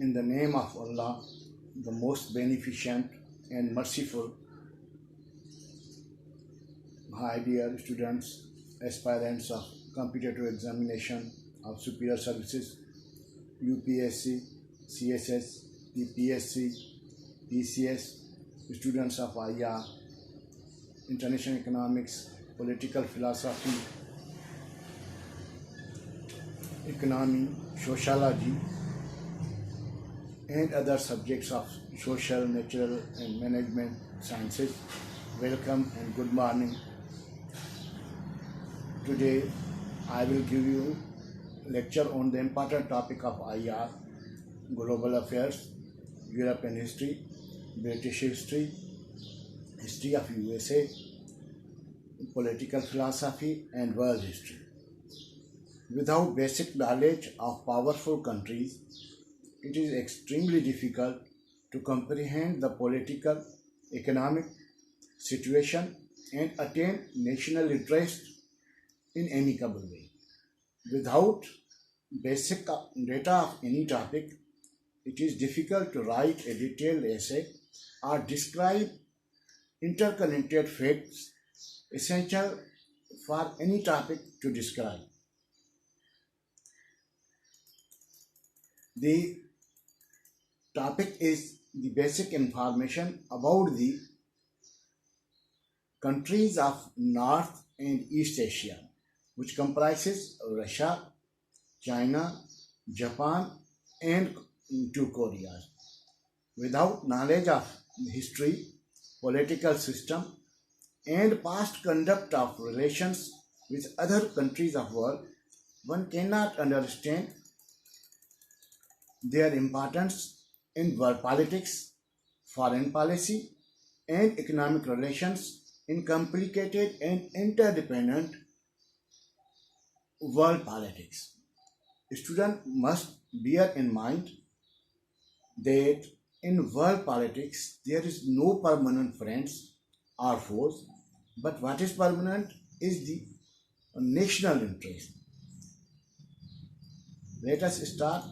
In the name of Allah, the most beneficent and merciful, my dear students, aspirants of competitive examination of superior services, UPSC, CSS, PPSC, PCS, students of IR, international economics, political philosophy, economy, sociology, and other subjects of social, natural, and management sciences. Welcome and good morning. Today I will give you lecture on the important topic of IR, global affairs, European history, British history, history of USA, political philosophy, and world history. Without basic knowledge of powerful countries, it is extremely difficult to comprehend the political, economic situation and attain national interest in amicable way. Without basic data of any topic, it is difficult to write a detailed essay or describe interconnected facts essential for any topic to describe. The topic is the basic information about the countries of North and East Asia, which comprises Russia, China, Japan, and two Koreas. Without knowledge of history, political system, and past conduct of relations with other countries of world, one cannot understand their importance in world politics, foreign policy, and economic relations in complicated and interdependent world politics. Students must bear in mind that in world politics there is no permanent friends or foes, but what is permanent is the national interest. Let us start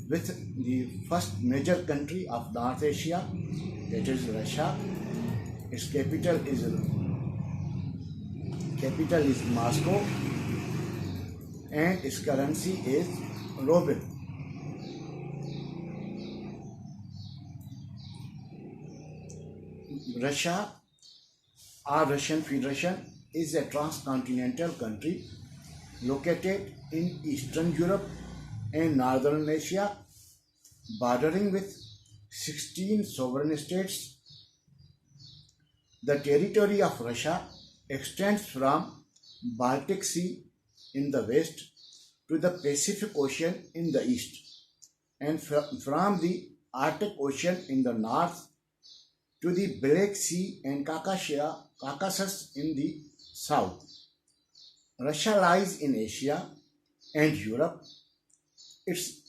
with the first major country of North Asia, that is Russia. Its capital is Moscow, and its currency is ruble. Russia or Russian Federation is a transcontinental country located in Eastern Europe and Northern Asia, bordering with 16 sovereign states. The territory of Russia extends from Baltic Sea in the west to the Pacific Ocean in the east, and from the Arctic Ocean in the north to the Black Sea and Caucasus in the south. Russia lies in Asia and Europe. Its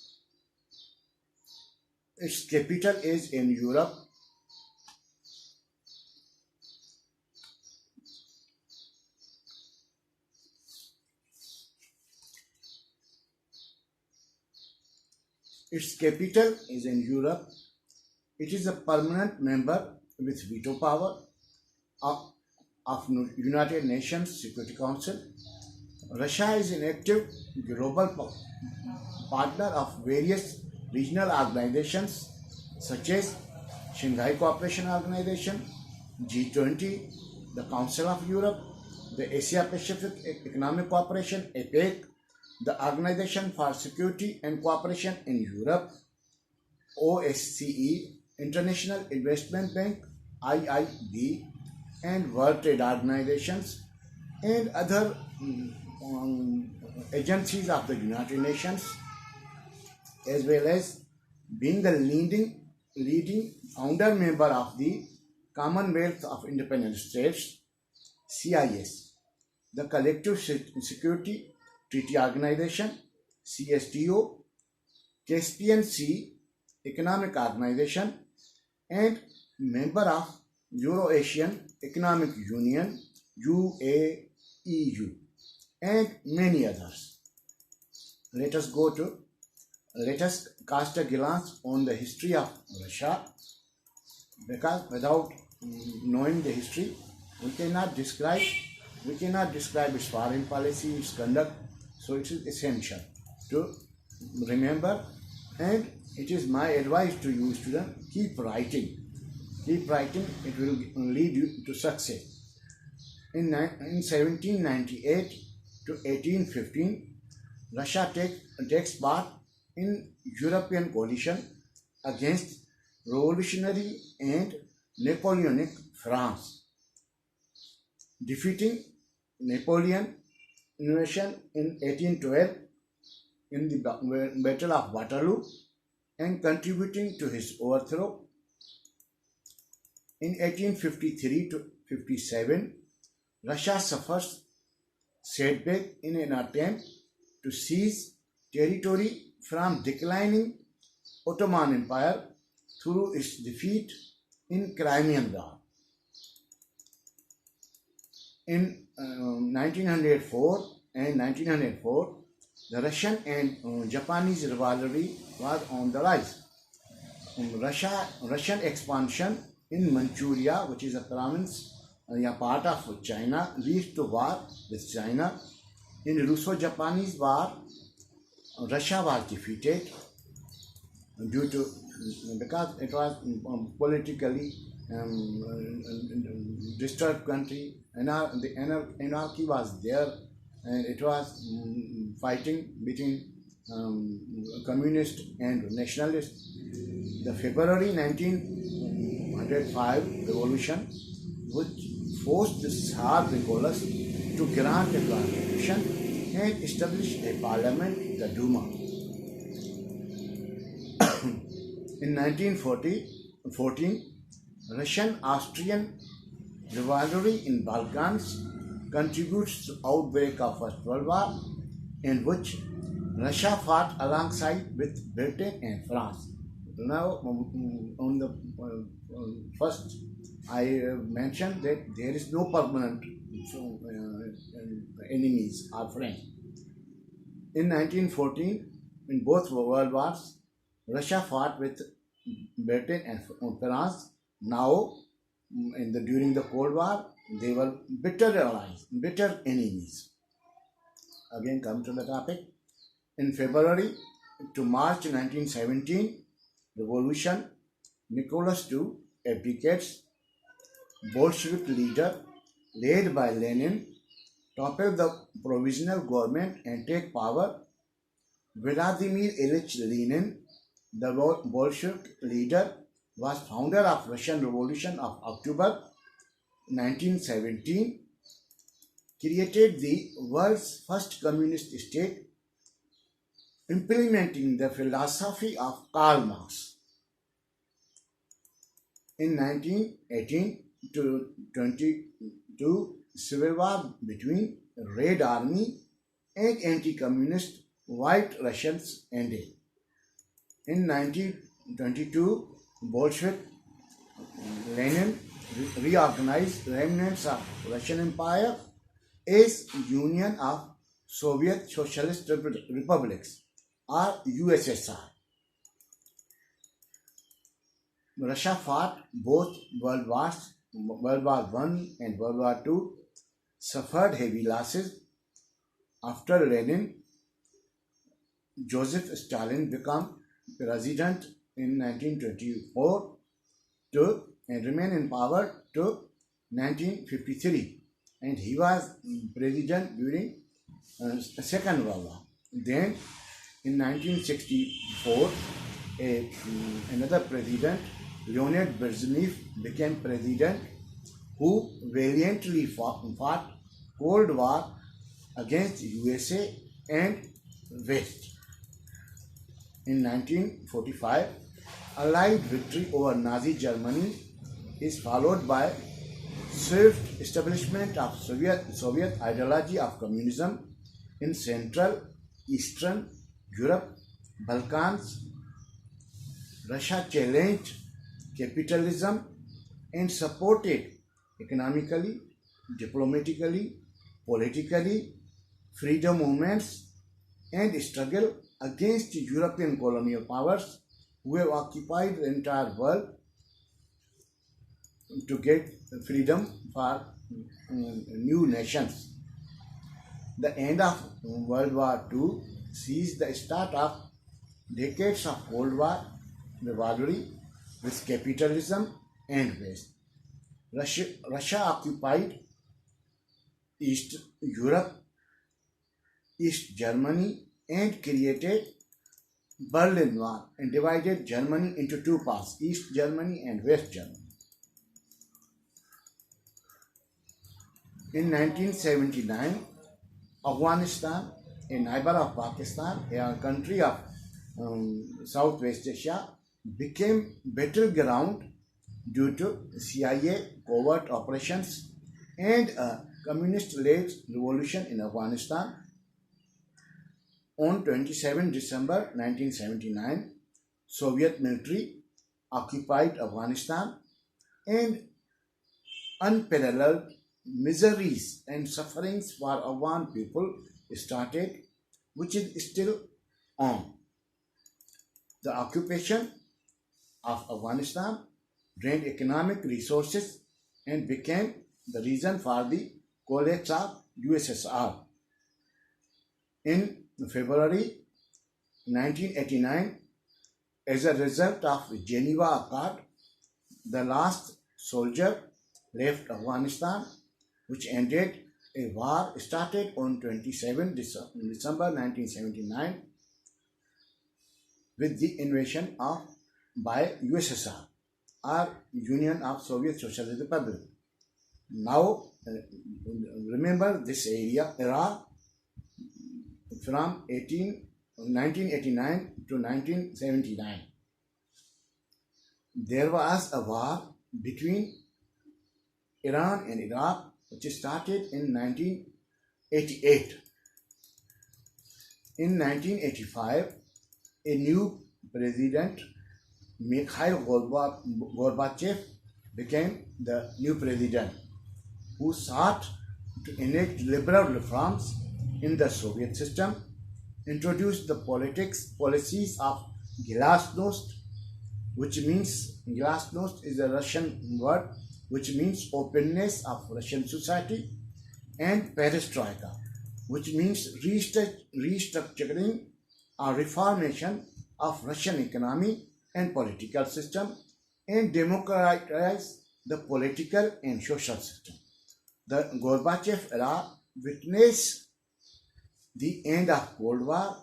capital is in Europe. Its capital is in Europe. It is a permanent member with veto power of United Nations Security Council. Russia is an active global partner of various regional organizations such as Shanghai Cooperation Organization, G20, the Council of Europe, the Asia Pacific Economic Cooperation, APEC, the Organization for Security and Cooperation in Europe, OSCE, International Investment Bank, IIB, and World Trade Organizations, and other agencies of the United Nations, as well as being the leading founder member of the Commonwealth of Independent States, CIS, the Collective Security Treaty Organization, CSTO, Caspian Sea Economic Organization, and member of Euro-Asian Economic Union, UAEU, and many others. Let us go to let us cast a glance on the history of Russia, because without knowing the history, we cannot describe its foreign policy, its conduct. So it is essential to remember, and it is my advice to you students: keep writing. Keep writing. It will lead you to success. In 1798 to 1815, Russia takes part in European coalition against revolutionary and Napoleonic France, defeating Napoleon invasion in 1812 in the Battle of Waterloo and contributing to his overthrow. In 1853 to 57, Russia suffers setback in an attempt to seize territory from declining Ottoman Empire through its defeat in Crimean War. In 1904, the Russian and Japanese rivalry was on the rise. Russian expansion in Manchuria, which is a province, part of China, leads to war with China. In Russo-Japanese War, Russia was defeated because it was politically disturbed country, and the anarchy was there, and it was fighting between communist and nationalists. The February 1905 revolution, which forced the Tsar Nicholas to grant a constitution and establish a parliament, the Duma. In 1914, Russian-Austrian rivalry in Balkans contributes to outbreak of First World War, in which Russia fought alongside with Britain and France. Now, on the first, I mentioned that there is no permanent enemies or friends. In 1914, in both world wars, Russia fought with Britain and France. Now, during the Cold War, they were bitter allies, bitter enemies. Again, come to the topic. In February to March 1917, revolution, Nicholas II abdicates. Bolshevik leader, led by Lenin, topple the provisional government and take power. Vladimir Ilyich Lenin, the Bolshevik leader, was founder of Russian Revolution of October 1917, created the world's first communist state, implementing the philosophy of Karl Marx. In 1918 to 22, civil war between Red Army and anti-communist White Russians ended. In 1922, Bolshevik Lenin reorganized remnants of Russian Empire as Union of Soviet Socialist Republics, or USSR. Russia fought both World Wars, World War I and World War II, suffered heavy losses. After Lenin, Joseph Stalin became president in 1924 and remained in power to 1953, and he was president during the Second World War. Then, in 1964, another president, Leonid Brezhnev, became president, who valiantly fought Cold War against USA and West. In 1945, Allied victory over Nazi Germany is followed by swift establishment of Soviet ideology of communism in Central, Eastern Europe, Balkans. Russia challenged capitalism and supported economically, diplomatically, politically freedom movements and struggle against European colonial powers who have occupied the entire world to get freedom for new nations. The end of World War II sees the start of decades of Cold War rivalry with capitalism and waste. Russia occupied East Europe, East Germany, and created Berlin Wall and divided Germany into two parts, East Germany and West Germany. In 1979, Afghanistan, a neighbor of Pakistan, a country of Southwest Asia, became battleground due to CIA covert operations and a communist-led revolution in Afghanistan. On 27 December 1979, Soviet military occupied Afghanistan and unparalleled miseries and sufferings for Afghan people started, which is still on. The occupation of Afghanistan drained economic resources and became the reason for the collapse of USSR. In February 1989, as a result of Geneva Accord, the last soldier left Afghanistan, which ended a war started on 27 December 1979 with the invasion by USSR, or Union of Soviet Socialist Republic. Now, remember this era from 1989 to 1979. There was a war between Iran and Iraq, which started in 1988. In 1985, a new president, Mikhail Gorbachev, became the new president, who sought to enact liberal reforms in the Soviet system, introduced the policies of glasnost, which means, glasnost is a Russian word, which means openness of Russian society, and perestroika, which means restructuring or reformation of Russian economy and political system, and democratize the political and social system. The Gorbachev era witnessed the end of Cold War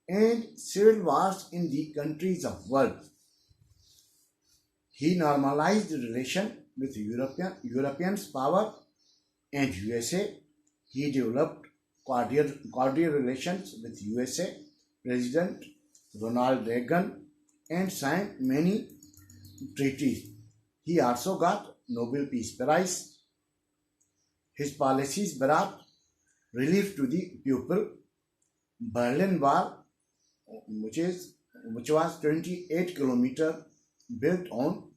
and civil wars in the countries of the world. He normalized the relation with Europeans' power and USA. He developed cordial relations with USA President Ronald Reagan and signed many treaties. He also got Nobel Peace Prize. His policies brought relief to the people. Berlin Wall, which was 28 kilometers, built on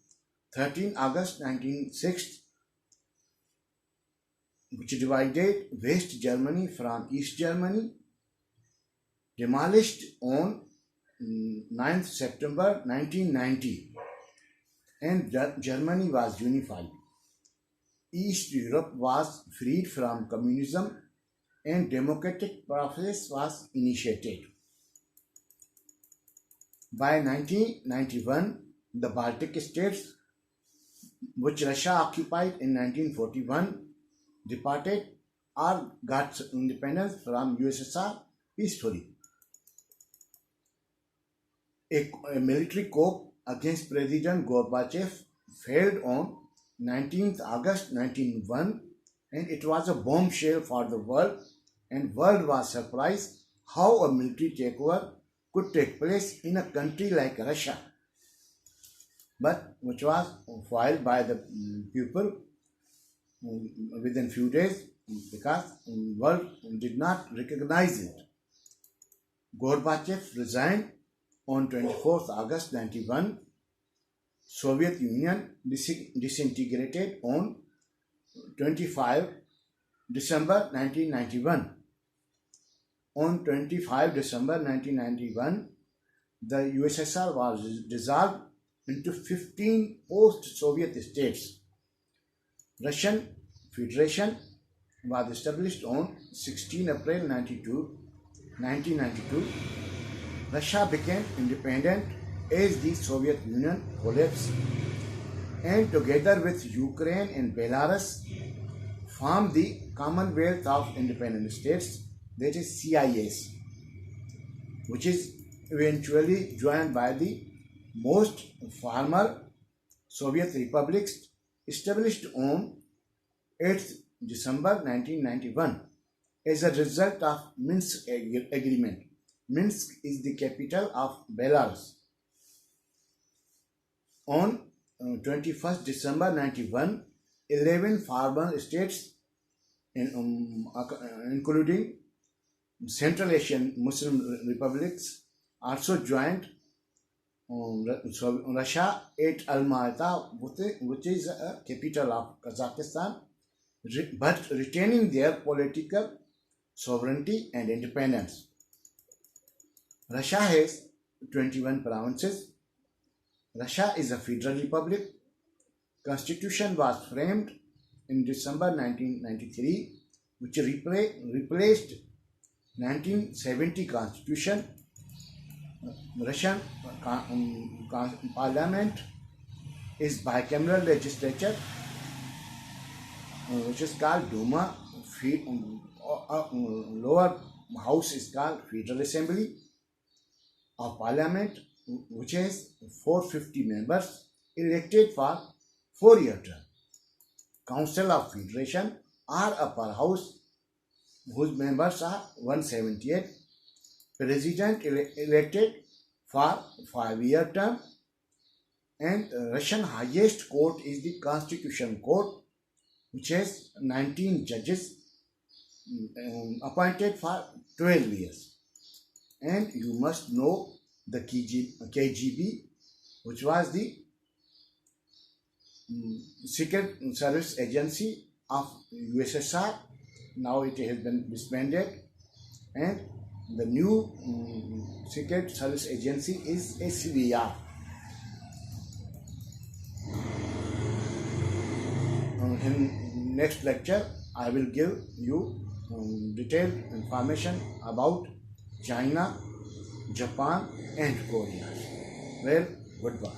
13 August 1960, which divided West Germany from East Germany, demolished on 9th September 1990, and Germany was unified. East Europe was freed from communism and democratic process was initiated. By 1991, the Baltic states, which Russia occupied in 1941, departed or got independence from USSR peacefully. A military coup against President Gorbachev failed on 19th August 1991, and it was a bombshell for the world, and world was surprised how a military takeover could take place in a country like Russia, but which was foiled by the people within few days because the world did not recognize it. Gorbachev resigned on 24th August 1991. Soviet Union disintegrated on 25 December 1991. On 25 December 1991, the USSR was dissolved into 15 post-Soviet states. Russian Federation was established on 16 April 1992. Russia became independent as the Soviet Union collapsed, and together with Ukraine and Belarus formed the Commonwealth of Independent States, that is CIS, which is eventually joined by the most former Soviet republics established on 8th December 1991 as a result of Minsk Agreement. Minsk is the capital of Belarus. On 21st December 91, 11 former states, including Central Asian Muslim republics, also joined Russia at Almaty, which is a capital of Kazakhstan, but retaining their political sovereignty and independence. Russia has 21 provinces. Russia is a federal republic. Constitution was framed in December 1993, which replaced 1970 Constitution. Russian Parliament is bicameral legislature, which is called Duma. Lower house is called Federal Assembly of Parliament, which has 450 members elected for 4-year term. Council of Federation or Upper House, whose members are 178. President elected for 5-year term, and Russian highest court is the Constitution Court, which has 19 judges appointed for 12 years. And you must know the KGB, which was the Secret Service Agency of USSR. Now it has been disbanded, and the new Secret Service Agency is SVR. In next lecture, I will give you detailed information about China, Japan and Korea. Well, goodbye.